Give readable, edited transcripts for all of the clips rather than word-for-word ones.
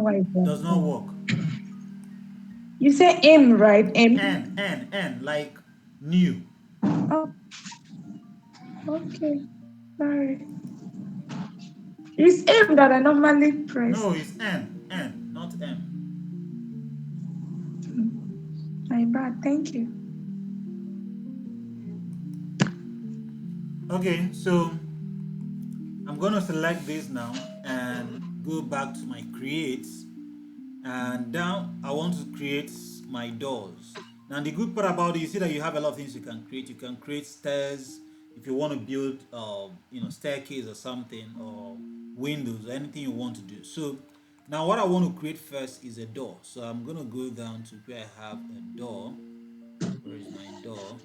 why it's does not working. work. You say M, right? M. N, like new. Oh, okay. Sorry. It's M that I normally press. No, it's N, not M. My bad. Thank you. Okay, so I'm gonna select this now and go back to my creates, and now I want to create my doors. Now the good part about it, you see that you have a lot of things you can create. You can create stairs if you want to build, staircase or something, or windows or anything you want to do. So now what I want to create first is a door. So I'm gonna go down to where I have a door. Where is my door?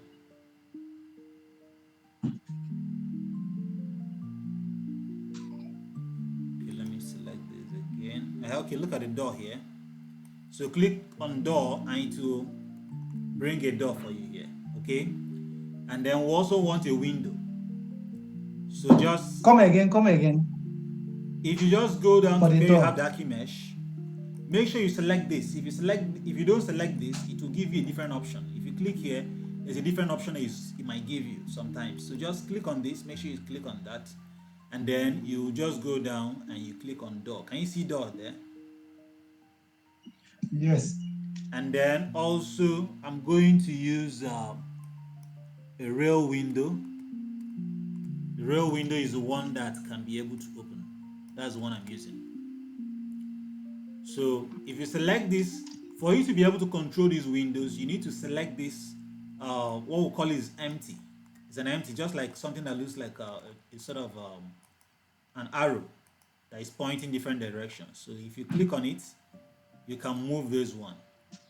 Okay, let me select this again. Okay, look at the door here. So click on door and it will bring a door for you here. Okay, and then we also want a window. So just Come again if you just go down for to the where you have door. the archi mesh, make sure you select this. If you don't select this, it will give you a different option. If you click here, there's a different option that it might give you sometimes. So just click on this. Make sure you click on that, and then you just go down and you click on door. Can you see door there? Yes. And then also I'm going to use a rail window. The rail window is the one that can be able to open. That's the one I'm using. So if you select this, for you to be able to control these windows, you need to select this, what we call is empty. It's an empty, just like something that looks like a sort of an arrow that is pointing different directions. So if you click on it, you can move this one.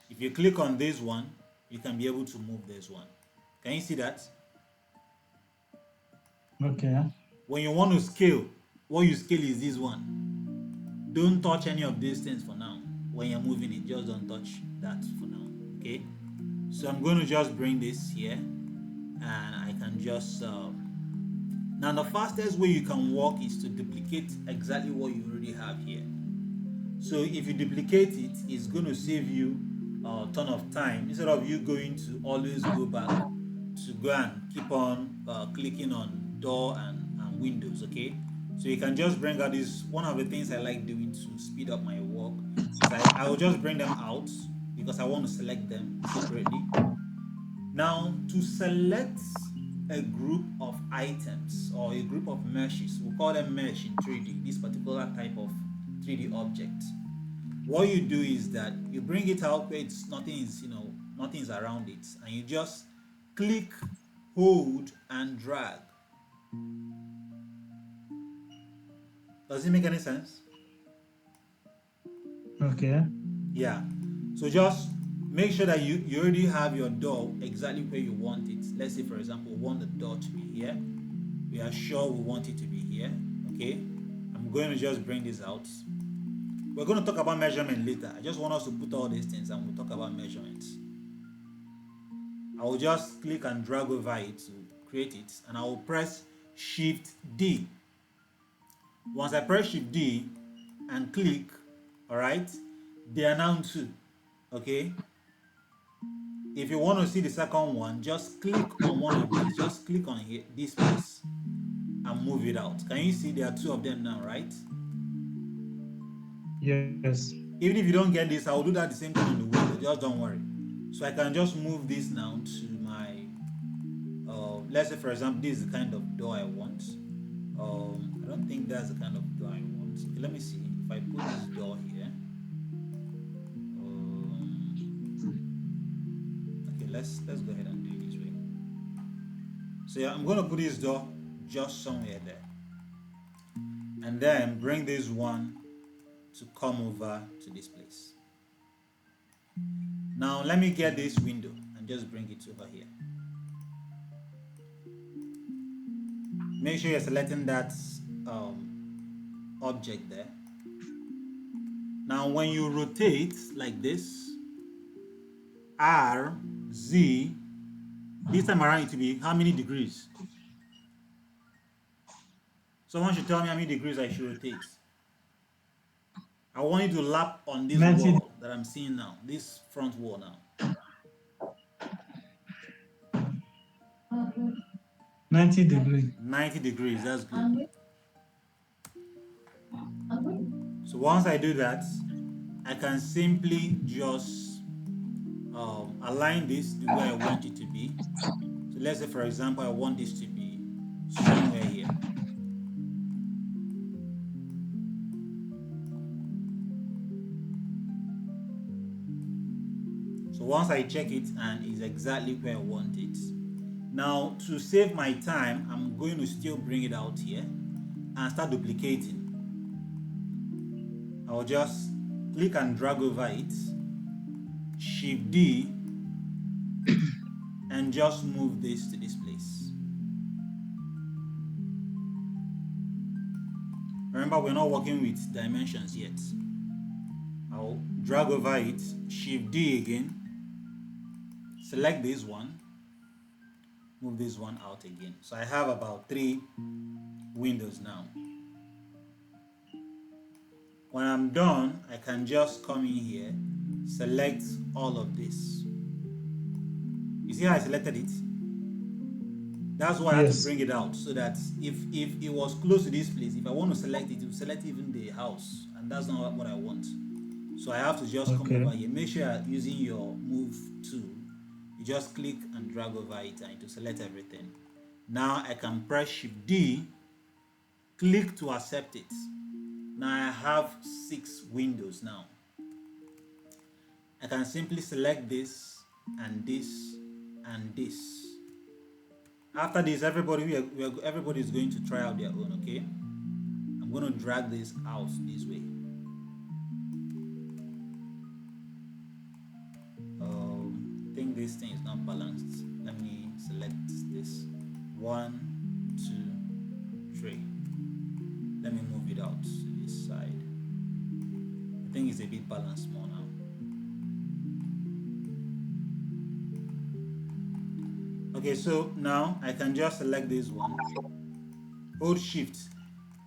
If you click on this one, you can be able to move this one. Can you see that? Okay. When you want to scale, what you scale is this one. Don't touch any of these things for now. When you're moving it, just don't touch that for now. Okay. So I'm going to just bring this here, and I can just now the fastest way you can walk is to duplicate exactly what you already have here. So if you duplicate it, it's going to save you a ton of time instead of you going to always go back to go and keep on clicking on door and windows. Okay, so you can just bring out this. One of the things I like doing to speed up my work is I will just bring them out because I want to select them separately. Now to select a group of items or a group of meshes, we'll call them mesh in 3D, this particular type of 3D object. What you do is that you bring it out where it's nothing is around it, and you just click, hold, and drag. Does it make any sense? Okay. Yeah. So just make sure that you already have your door exactly where you want it. Let's say, for example, we want the door to be here. We are sure we want it to be here. Okay. I'm going to just bring this out. We're going to talk about measurement later. I just want us to put all these things and we'll talk about measurements. I will just click and drag over it to create it, and I will press Shift D. Once I press Shift D and click, all right, they are now two. Okay. If you want to see the second one, just click on one of these. Just click on here, this place, and move it out. Can you see there are two of them now, right? Yes. Even if you don't get this, I will do that the same thing on the window. Just don't worry. So I can just move this now to my, let's say for example, this is the kind of door I want. I don't think that's the kind of door I want. Okay, let me see. If I put this door here, okay, let's go ahead and do it this way. So yeah, I'm gonna put this door just somewhere there, and then bring this one to come over to this place. Now let me get this window and just bring it over here. Make sure you're selecting that object there. Now when you rotate like this, R, Z, this time around it will be how many degrees? Someone should tell me how many degrees I should rotate. I want you to lap on this 90, wall that I'm seeing now, this front wall now. 90 degree. 90 degrees, that's good. So once I do that, I can simply just align this to where I want it to be. So let's say, for example, I want this to be somewhere here. So once I check it and it's exactly where I want it. Now, to save my time, I'm going to still bring it out here and start duplicating. I'll just click and drag over it, Shift D, and just move this to this place. Remember, we're not working with dimensions yet. I'll drag over it, Shift D again, select this one, move this one out again. So I have about 3 windows now. When I'm done, I can just come in here, select all of this. You see how I selected it? That's why I had to Yes. bring it out, so that if it was close to this place, if I want to select it, it will select even the house, and that's not what I want. So I have to just come Okay. over here. Make sure you're using your move tool. You just click and drag over it and to select everything. Now I can press Shift D, click to accept it. Now I have 6 windows now. I can simply select this and this and this. After this, everybody is going to try out their own, okay? I'm going to drag this out this way. I think this thing is not balanced. Let me select this. 1, 2, 3. Let me move it out to this side. I think it's a bit balanced more now. Okay, so now I can just select this one. Hold Shift.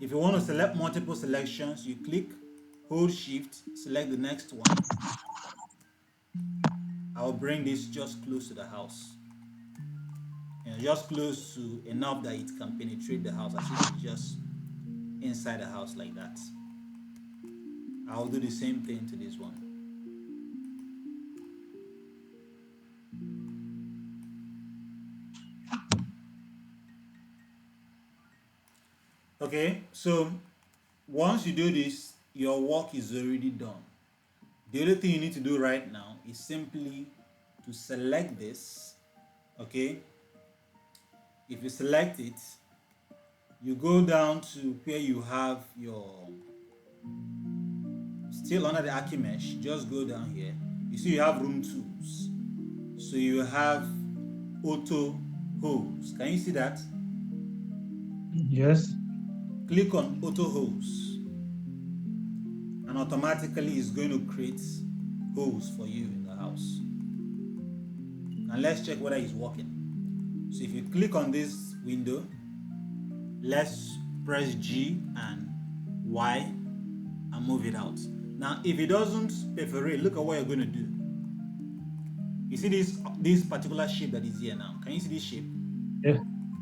If you want to select multiple selections, you click, hold Shift, select the next one. I'll bring this just close to the house. Just close to enough that it can penetrate the house, as if it's just inside the house like that. I'll do the same thing to this one. Okay, so once you do this, your work is already done. The only thing you need to do right now is simply to select this. Okay, if you select it, you go down to where you have your, still under the archi mesh, just go down here. You see you have room tools. So you have auto hose. Can you see that? Yes. Click on auto hose, and automatically it's going to create hose for you in the house. And let's check whether it's working. So if you click on this window, let's press G and Y and move it out. Now if it doesn't perforate, look at what you're going to do. You see this particular shape that is here now. Can you see this shape? Yeah.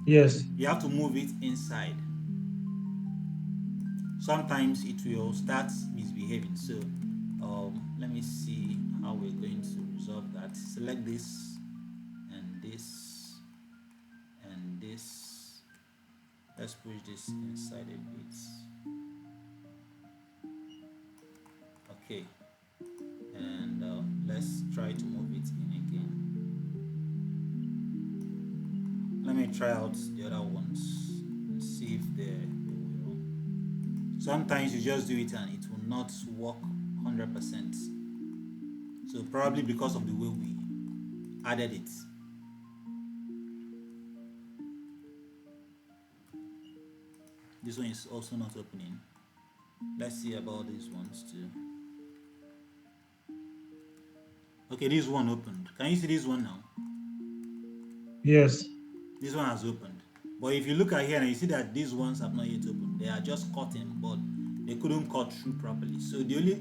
Yes. You have to move it inside. Sometimes it will start misbehaving. So let me see how we're going to resolve that. Select this and this and this. Let's push this inside a bit. Okay, and let's try to move it in again. Let me try out the other ones and see if they will. Sometimes you just do it and it will not work 100%. So probably because of the way we added it. This one is also not opening. Let's see about these ones too. Okay, this one opened. Can you see this one now? Yes. This one has opened. But if you look at here and you see that these ones have not yet opened, they are just cutting, but they couldn't cut through properly. So the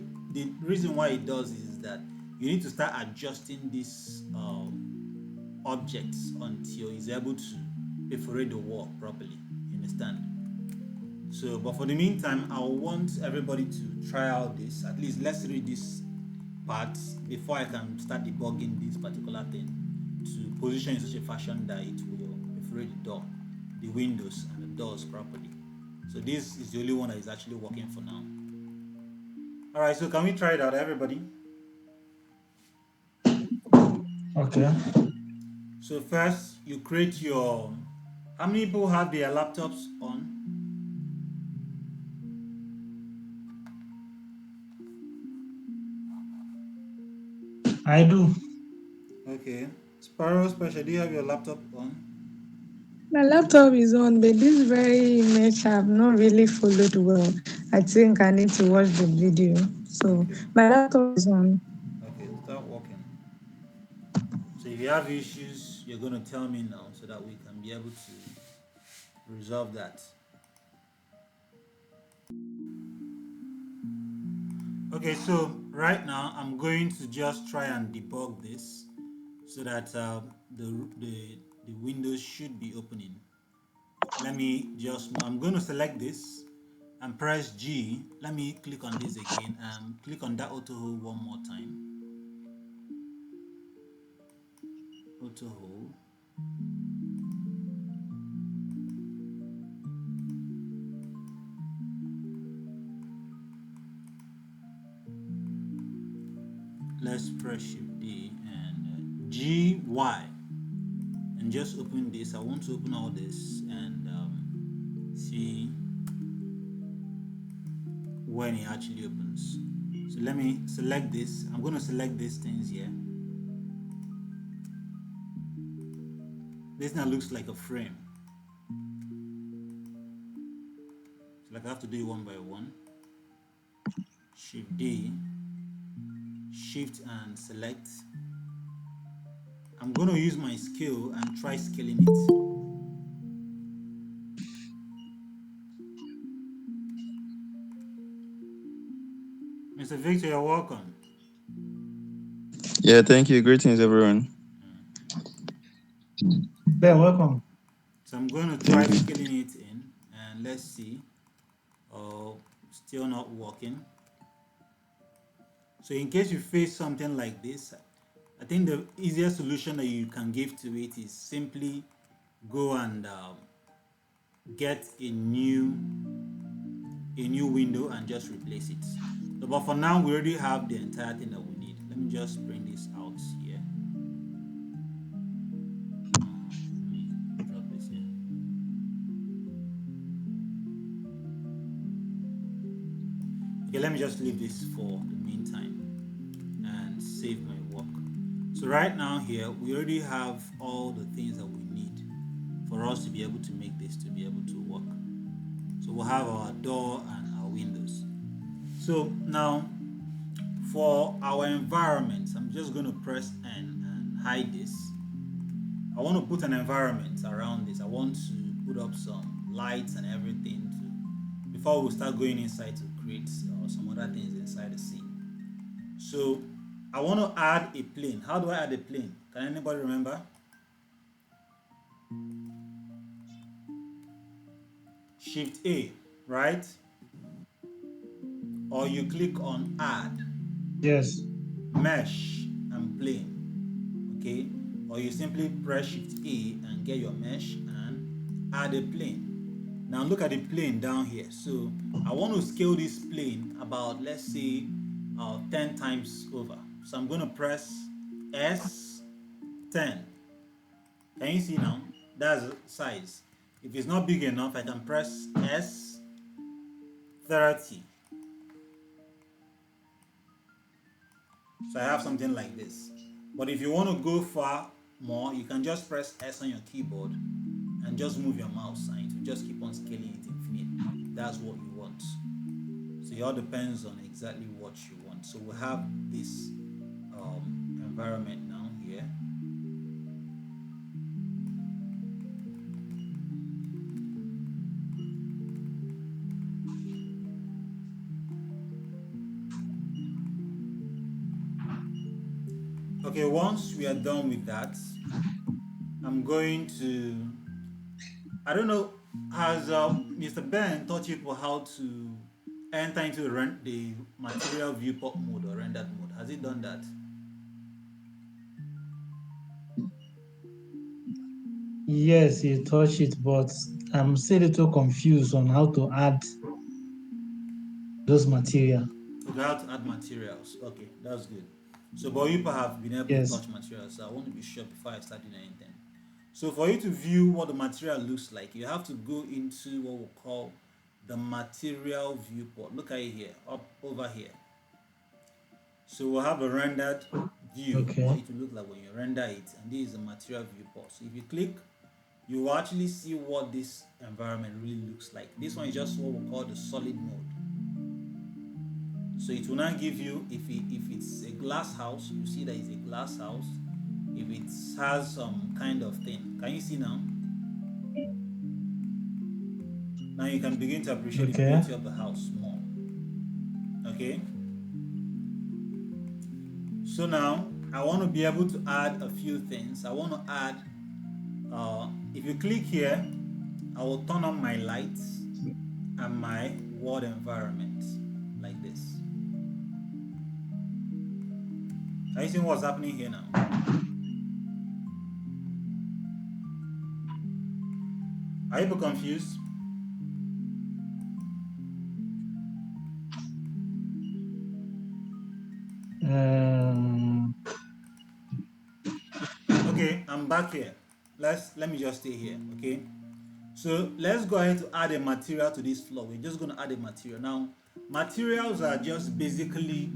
reason why it does is that you need to start adjusting these objects until it's able to perforate the wall properly. You understand? So, but for the meantime, I want everybody to try out this. At least let's read this part before I can start debugging this particular thing to position in such a fashion that it will perforate the door, the windows, and the doors properly. So this is the only one that is actually working for now. All right, so can we try it out, everybody? Okay. So first, you create your. How many people have their laptops on? I do. Okay. Sparrow Special, do you have your laptop on? My laptop is on, but this very image I've not really followed well. I think I need to watch the video. So Okay. my laptop is on. Okay, start working. So if you have issues, you're going to tell me now so that we can be able to resolve that. Okay, so right now I'm going to just try and debug this so that the windows should be opening. Let me just, I'm going to select this and press G. Let me click on this again and click on that auto hold one more time. Auto hold. Let's press Shift D and G Y and just open this. I want to open all this and see when it actually opens. So let me select this. I'm going to select these things here. This now looks like a frame. So like I have to do it one by one. Shift D, Shift and select. I'm going to use my scale and try scaling it. Mr. Victor, you're welcome. Yeah, thank you. Greetings, everyone. Ben, welcome. So I'm going to try Thank you. scaling it in and let's see. Oh, still not working. So in case you face something like this, I think the easiest solution that you can give to it is simply go and get a new window and just replace it. So, but for now, we already have the entire thing that we need. Let me just bring this out here. Let me drop this here. Okay, let me just leave this for the meantime and save my work. So right now here, we already have all the things that we need for us to be able to make this to be able to work. So we'll have our door and our windows. So now for our environment, I'm just going to press N and hide this. I want to put an environment around this. I want to put up some lights and everything before we start going inside to create some other things inside the scene. So I want to add a plane. How do I add a plane? Can anybody remember? Shift A, right? Or you click on add, Yes. mesh, and plane. Okay? Or you simply press Shift A and get your mesh and add a plane. Now look at the plane down here. So I want to scale this plane about, let's say, 10 times over. So I'm going to press S10. Can you see now? That's the size. If it's not big enough, I can press S30. So I have something like this. But if you want to go far more, you can just press S on your keyboard and just move your mouse and it will just keep on scaling it infinitely. That's what you want. So it all depends on exactly what you want. So we have this environment now here. Okay, once we are done with that, I'm going to, I don't know, has Mr. Ben taught people how to enter into the material viewport mode or rendered mode? Has he done that? Yes, you touch it, but I'm still a little confused on how to add those material. Okay, how to add materials. Okay, that's good. So, but you have been able to Yes. touch materials. So I want to be sure before I start doing anything. So, for you to view what the material looks like, you have to go into what we call the material viewport. Look at it here, up over here. So, we'll have a rendered view, what Okay. it will look like when you render it, and this is the material viewport. So, if you click, you will actually see what this environment really looks like. This one is just what we call the solid mode. So it will not give you, if it's a glass house, you see that it's a glass house. If it has some kind of thing, can you see now? Now you can begin to appreciate the Okay. beauty of the house more. Okay. So now I want to be able to add a few things. I want to add. If you click here, I will turn on my lights and my world environment like this. Are you seeing what's happening here now? Are you confused? Um, Okay, I'm back here. Let me just stay here. Okay. So let's go ahead to add a material to this floor. We're just going to add a material. Now, materials are just basically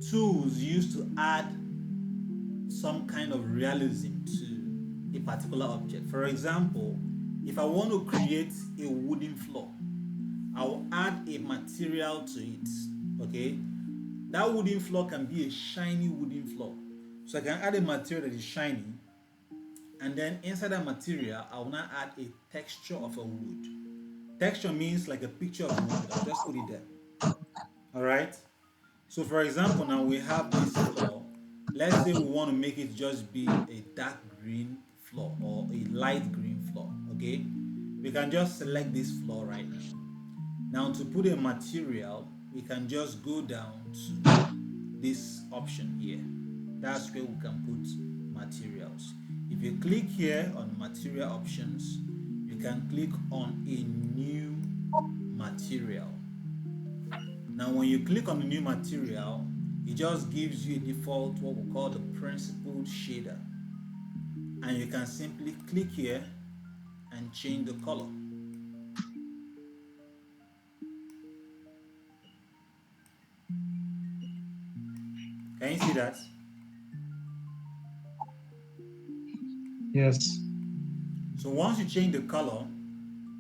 tools used to add some kind of realism to a particular object. For example, if I want to create a wooden floor, I will add a material to it. Okay, that wooden floor can be a shiny wooden floor. So I can add a material that is shiny, and then inside that material, I will now add a texture of a wood. Texture means like a picture of a wood. I'll just put it there. All right. So for example, now we have this floor. Let's say we want to make it just be a dark green floor or a light green floor. Okay. We can just select this floor right now. Now to put a material, we can just go down to this option here. That's where we can put materials. If you click here on material options, you can click on a new material. Now when you click on the new material, it just gives you a default what we call the principled shader. And you can simply click here and change the color. Can you see that? yes. So once you change the color,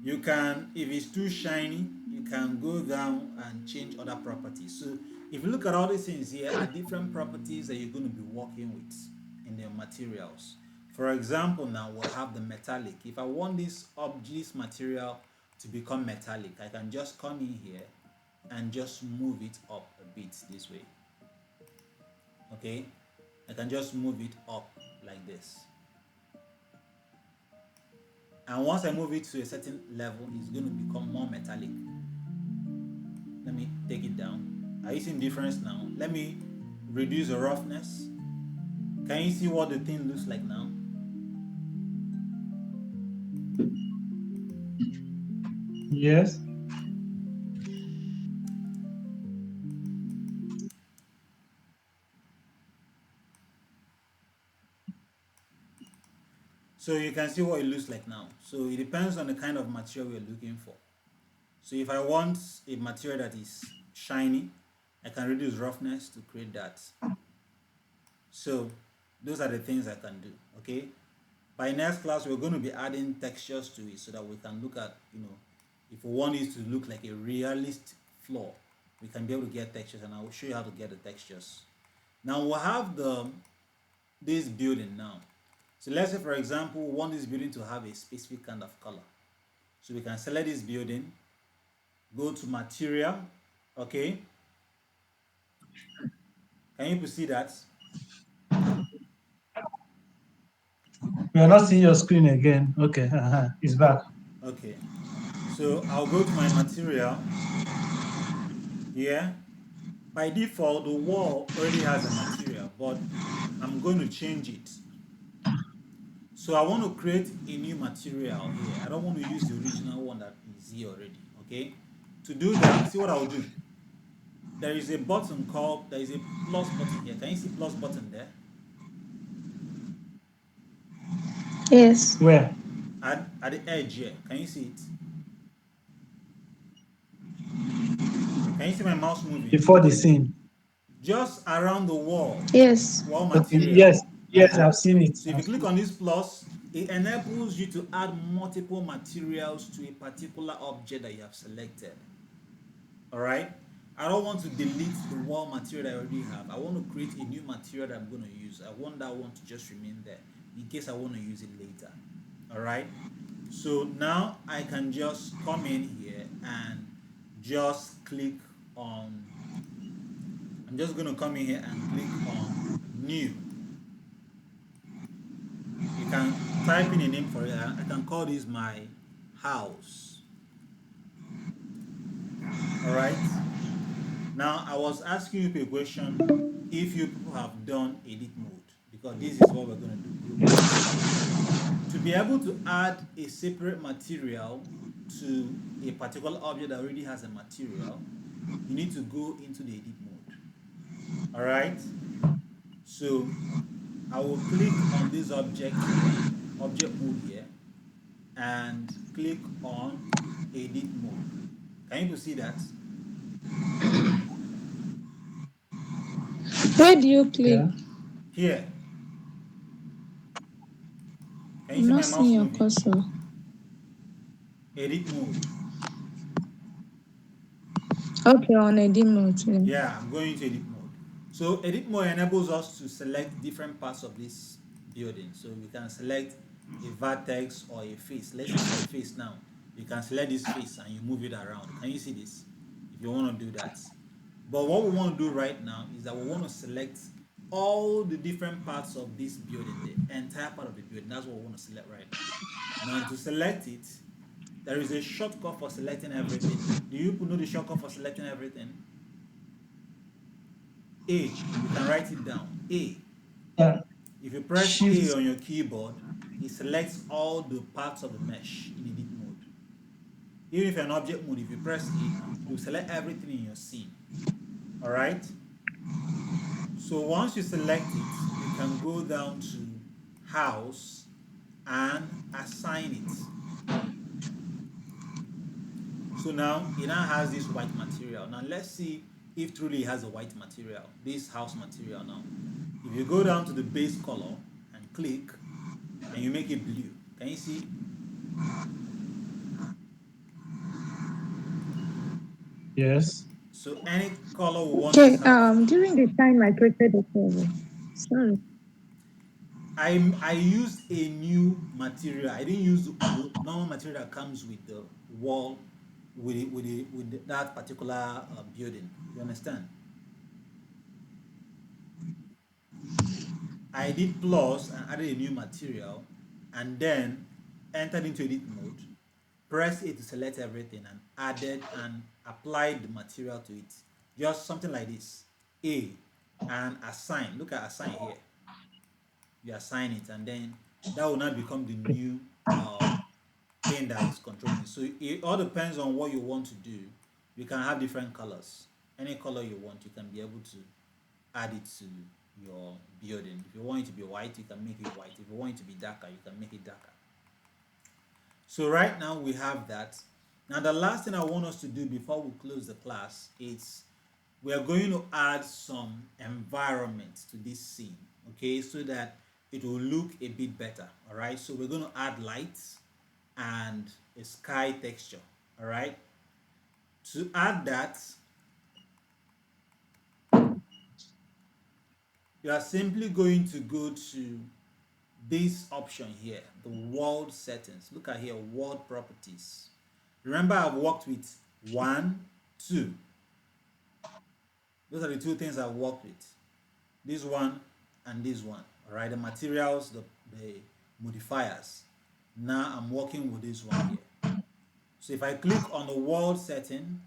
you can, if it's too shiny, you can go down and change other properties. So if you look at all these things here are different properties that you're going to be working with in the materials. For example, now we'll have the metallic. If I want this material to become metallic, I can just come in here and just move it up a bit this way. Okay, I can just move it up like this. And once I move it to a certain level, it's going to become more metallic. Let me take it down. Are you seeing difference now? Let me reduce the roughness. Can you see what the thing looks like now? Yes. So you can see what it looks like now. So it depends on the kind of material we're looking for. So if I want a material that is shiny, I can reduce roughness to create that. So those are the things I can do. Okay. By next class, we're going to be adding textures to it so that we can look at, if we want it to look like a realist floor, we can be able to get textures, and I will show you how to get the textures. Now we'll have this building now. So let's say, for example, we want this building to have a specific kind of color. So we can select this building, go to material, okay? Can you see that? We are not seeing your screen again. Okay, it's back. Okay. So I'll go to my material here. By default, the wall already has a material, but I'm going to change it. So I want to create a new material here. I don't want to use the original one that is here already, okay? To do that, see what I'll do. There is a button called, there is a plus button here. Can you see plus button there? Yes. Where? At the edge here. Can you see it? Can you see my mouse moving? Before the scene. Just around the Yes. wall Okay, material. yes, yes, I've seen it. So if you I've click seen on this plus, it enables you to add multiple materials to a particular object that you have selected. All right. I don't want to delete the wall material that I already have. I want to create a new material that I'm going to use. I want that one to just remain there in case I want to use it later. All right. So now I can just come in here and just click on, I'm just going to come in here and click on new. You can type in a name for it. I can call this my house. All right. Now I was asking you a question if you people have done edit mode because this is what we're going to do, group edit. To be able to add a separate material to a particular object that already has a material, you need to go into the edit mode. All right. So I will click on this object here, object mode here, and click on edit mode. Can you see that? Where do you it. click? Yeah. Here. Can you I'm see not my seeing mouse your moving? cursor. Edit mode. Okay, on a demo too. Yeah, I'm going to edit mode. So edit mode enables us to select different parts of this building. So we can select a vertex or a face. Let's say it's a face now. You can select this face and you move it around. Can you see this? If you want to do that. But what we want to do right now is that we want to select all the different parts of this building, the entire part of the building. That's what we want to select right now. Now to select it, there is a shortcut for selecting everything. Do you know the shortcut for selecting everything? A. You can write it down. A. Yeah. If you press A Shift. on your keyboard, it selects all the parts of the mesh in edit mode. Even if you're in object mode, if you press A, it will select everything in your scene. All right? So once you select it, you can go down to house and assign it. So now it now has this white material. Now let's see if truly it has a white material, this house material now. If you go down to the base color and click and you make it blue, can you see? Yes. So any color we want this Okay, house. during the time I created the server. Sorry. I used a new material. I didn't use the normal material that comes with the wall with that particular building. You understand? I did plus and added a new material and then entered into edit mode, pressed A to select everything and added and applied the material to it. Just something like this. A and assign. Look at assign here. You assign it and then that will now become the new uh, thing that is controlling. So it all depends on what you want to do. You can have different colors. Any color you want, you can be able to add it to your building. If you want it to be white, you can make it white. If you want it to be darker, you can make it darker. So right now we have that. Now the last thing I want us to do before we close the class is we are going to add some environment to this scene, okay, so that it will look a bit better. All right, so we're going to add lights and a sky texture. All right, to add that, you are simply going to go to this option here, the world settings. Look at here, world properties. Remember, I've worked with 1, 2. Those are the two things I've worked with. This one and this one. All right, the materials, the modifiers. Now I'm working with this one here. So if I click on the world setting,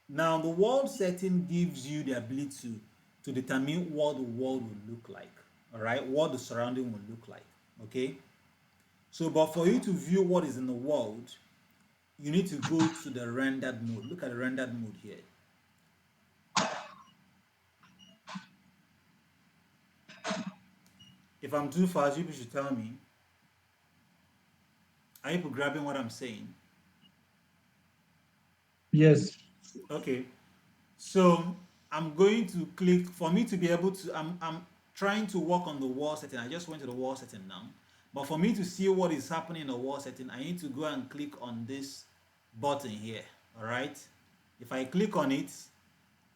now the world setting gives you the ability to determine what the world will look like, all right, what the surrounding will look like, okay? So, but for you to view what is in the world, you need to go to the rendered mode. Look at the rendered mode here. If I'm too fast, you should tell me. Are you grabbing what I'm saying? Yes. Okay. So I'm going to click for me to be able to. I'm trying to work on the wall setting. I just went to the wall setting now. But for me to see what is happening in the wall setting, I need to go and click on this button here. All right. If I click on it,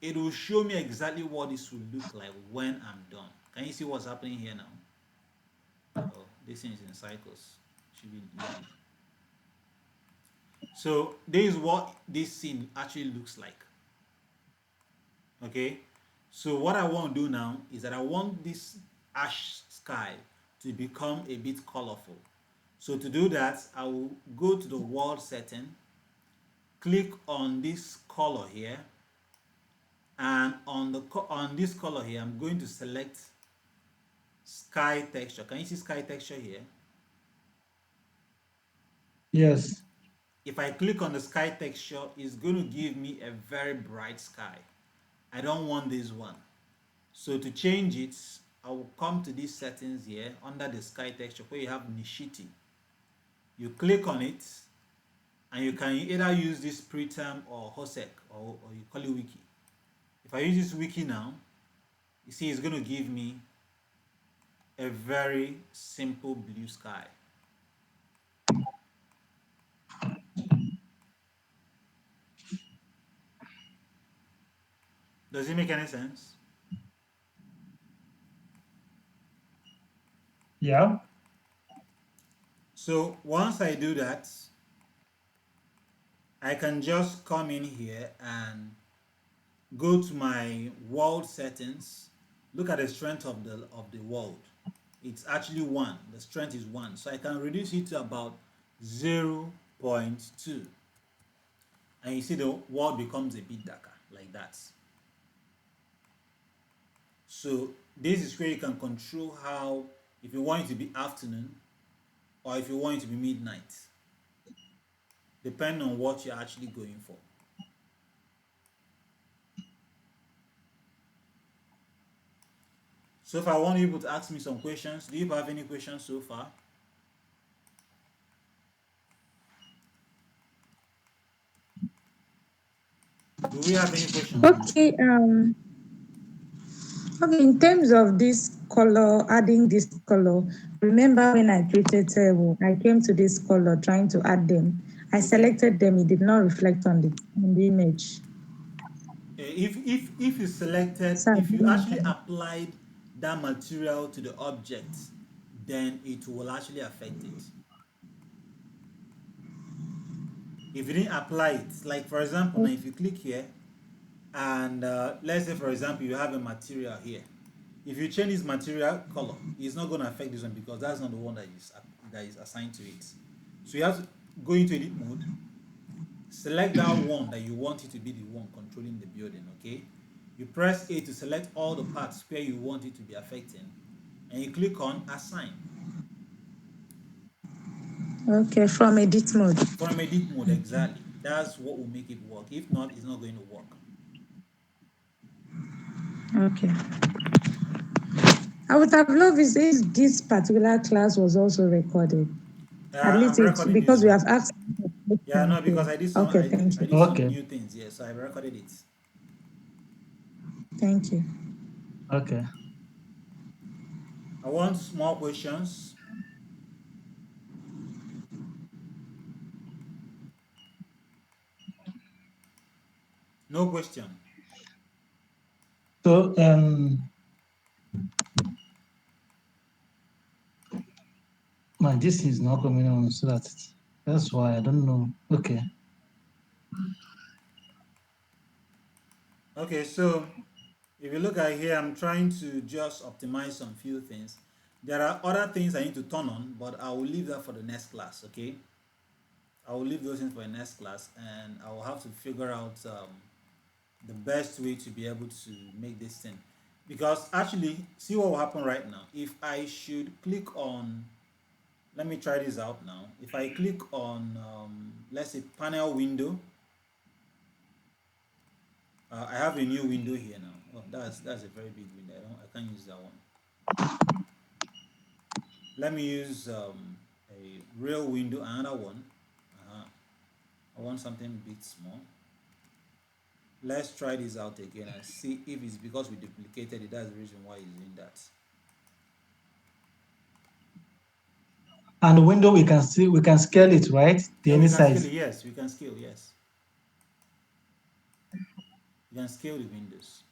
it will show me exactly what this will look like when I'm done. Can you see what's happening here now? Oh, this thing is in cycles. Should be easy. So this is what this scene actually looks like. Okay. So what I want to do now is that I want this ash sky to become a bit colorful. So to do that, I will go to the world setting, click on this color here, and on this color here, I'm going to select sky texture. Can you see sky texture here? Yes. If I click on the sky texture, it's going to give me a very bright sky. I don't want this one. So to change it, I will come to these settings here under the sky texture where you have Nishiti. You click on it and you can either use this preterm or Hosek or you call it wiki. If I use this wiki now, you see it's going to give me a very simple blue sky. Does it make any sense? Yeah. So once I do that, I can just come in here and go to my world settings, look at the strength of the world. It's actually 1. The strength is 1. So I can reduce it to about 0.2. And you see the world becomes a bit darker like that. So this is where you can control how, if you want it to be afternoon or if you want it to be midnight, depending on what you're actually going for. So if I want you to ask me some questions, do you have any questions so far? Do we have any questions? Okay, okay, in terms of this color, adding this color, remember when I created table, I came to this color trying to add them. I Okay. selected them, it did not reflect on the image. If you selected, So I if you didn't actually know. applied that material to the object, then it will actually affect it. If you didn't apply it, like for example, now if you click here, and let's say for example you have a material here, if you change this material color, it's not going to affect this one because that's not the one that is assigned to it. So you have to go into edit mode, select that one that you want it to be the one controlling the building. Okay, you press A to select all the parts where you want it to be affecting, and you click on assign. Okay, from edit mode. From edit mode, exactly, that's what will make it work. If not, it's not going to work. Okay. I would have loved if this particular class was also recorded. At least I'm it's recording this because we one. have asked Yeah, questions no, here. because I did some Okay, thank I you. did some Okay. new things. Yeah, so I recorded it. Thank you. Okay. I want more questions. No question. So my this is not coming on, so that's why I don't know. Okay. Okay, so if you look at here, I'm trying to just optimize some few things. There are other things I need to turn on, but I will leave that for the next class, okay? I will leave those things for the next class, and I will have to figure out the best way to be able to make this thing. Because actually, see what will happen right now. If I should click on, let me try this out now. If I click on, let's say, panel window, I have a new window here now. Oh, that's a very big window. I can't use that one. Let me use a real window, another one. Uh-huh. I want something a bit small. Let's try this out again and see if it's because we duplicated it. That's the reason why it's doing that. And the window we can see, we can scale it, right? The Yeah, any we can scale size. it. Yes, we can scale. Yes, we can scale the windows.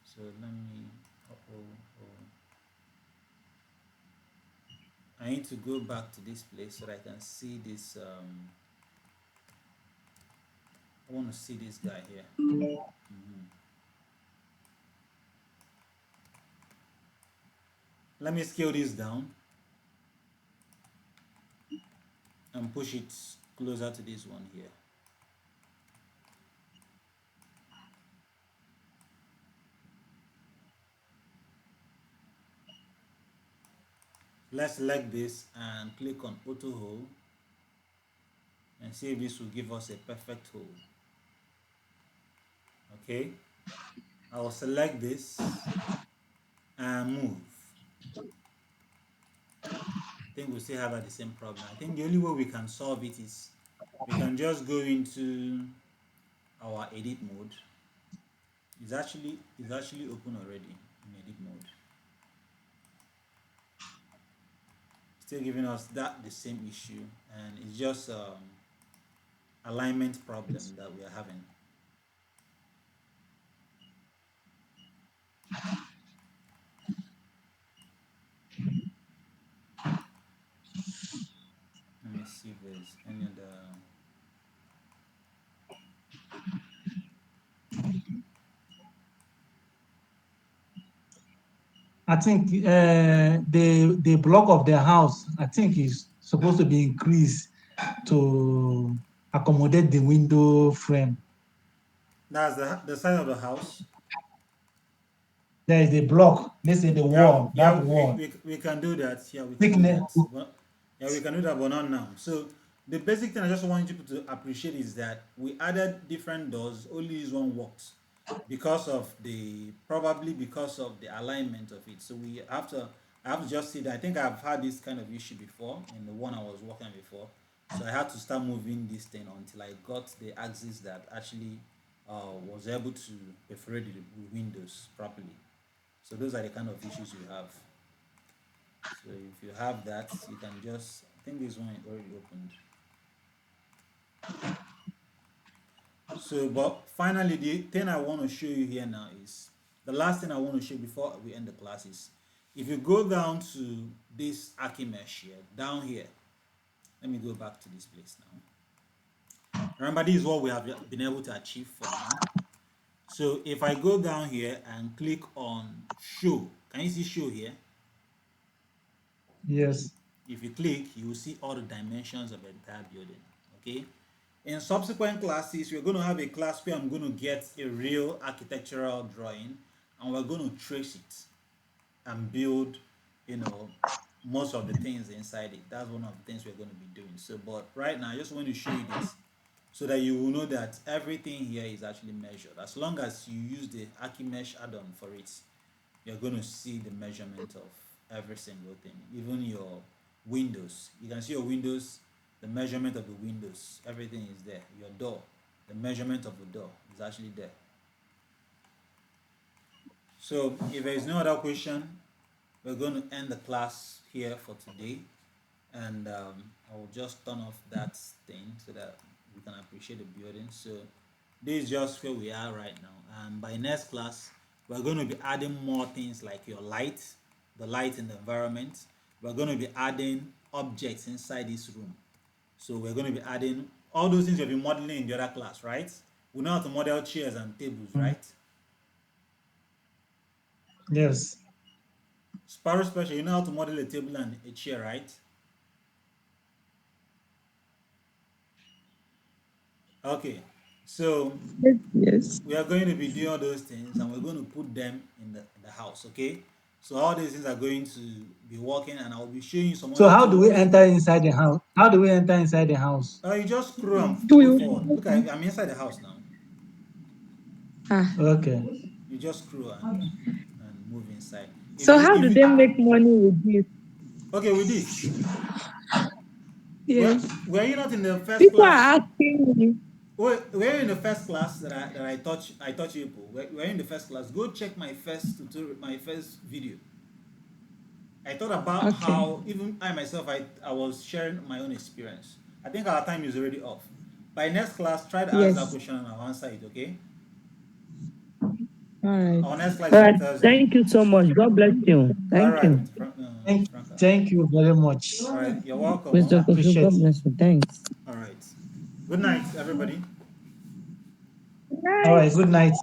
So let me. Oh. I need to go back to this place so that I can see this. I want to see this guy here. Let me scale this down and push it closer to this one here. Let's select this and click on auto hole and see if this will give us a perfect hole. Okay, I will select this and move. I think we still have the same problem. I think the only way we can solve it is we can just go into our edit mode. It's actually open already in edit mode. Still giving us that the same issue, and it's just alignment problem that we are having. Let me see if there's any other. I think the block of the house, I think, is supposed to be increased to accommodate the window frame. That's the side of the house. There is the block, let's say the Yeah, wall, yeah, that wall, we can do that. Yeah, we can do thickness. that. But yeah, we can do that, but not now. So the basic thing I just want people to appreciate is that we added different doors. Only this one works because of the probably because of the alignment of it. So we have to. I have to just see that. I think I've had this kind of issue before in the one I was working before. So I had to start moving this thing until I got the axis that actually was able to perforate the windows properly. So those are the kind of issues you have. So if you have that, you can just, I think this one is already opened. So, but finally, the thing I want to show you here now is, the last thing I want to show before we end the class is, if you go down to this archi mesh here, down here, let me go back to this place now. Remember, this is what we have been able to achieve for now. So if I go down here and click on show, can you see show here? Yes. If you click, you will see all the dimensions of the entire building. Okay. In subsequent classes, we're going to have a class where I'm going to get a real architectural drawing and we're going to trace it and build, you know, most of the things inside it. That's one of the things we're going to be doing. So, but right now, I just want to show you this so that you will know that everything here is actually measured. As long as you use the Archimesh add-on for it, you're going to see the measurement of every single thing, even your windows. You can see your windows, the measurement of the windows, everything is there. Your door, the measurement of the door is actually there. So if there is no other question, we're going to end the class here for today, and I will just turn off that thing so that we can appreciate the building. So this is just where we are right now, and by next class we're going to be adding more things like your light, the light in the environment. We're going to be adding objects inside this room. So we're going to be adding all those things you've been modeling in the other class, right? We know how to model chairs and tables, Mm. right? Yes. Sparrow Special, you know how to model a table and a chair, right? Okay, so Yes. we are going to be doing all those things and we're going to put them in the house, okay? So all these things are going to be working and I'll be showing you some So other how do we tools. enter inside the house? How do we enter inside the house? You just scroll and go We forward. Look, I'm inside the house now. ah. Okay. You just scroll and move inside. So how do they make money with this? Okay, with this, Yes. were you not in the first People class? are asking me. Were you in the first class that I taught you people? Were you in the first class? Go check my first tutorial, my first video. I thought about Okay. how even I myself I was sharing my own experience. I think our time is already off. By next class, try to ask that Yes. question and I'll answer it. Okay. All right. Our next class All is on right. Thursday. Thank you so much. God bless you. All Thank right, you. Mr. Thank, Franca. thank you very much. All right, you're welcome. Mr. Oh. Kofi, Appreciate God it. bless you. Thanks. All right. Good night, everybody. Good All right. night. Good night.